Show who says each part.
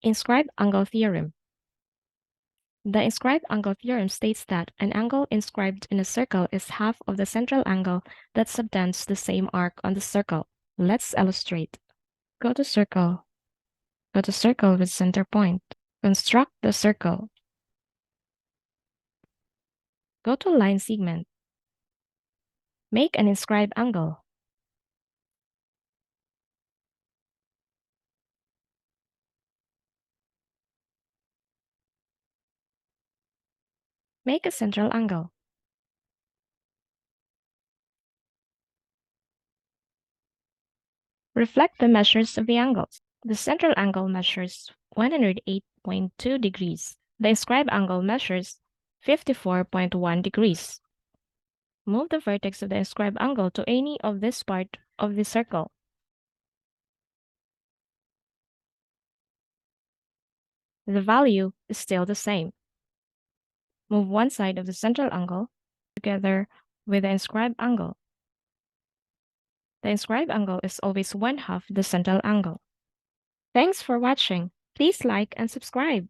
Speaker 1: Inscribed angle theorem. The inscribed angle theorem states that an angle inscribed in a circle is half of the central angle that subtends the same arc on the circle. Let's illustrate. Go to circle. Go to circle with center point. Construct the circle. Go to line segment. Make an inscribed angle. Make a central angle. Reflect the measures of the angles. The central angle measures 108.2 degrees. The inscribed angle measures 54.1 degrees. Move the vertex of the inscribed angle to any of this part of the circle. The value is still the same. Move one side of the central angle together with the inscribed angle. The inscribed angle is always 1/2 the central angle. Thanks for watching. Please like and subscribe.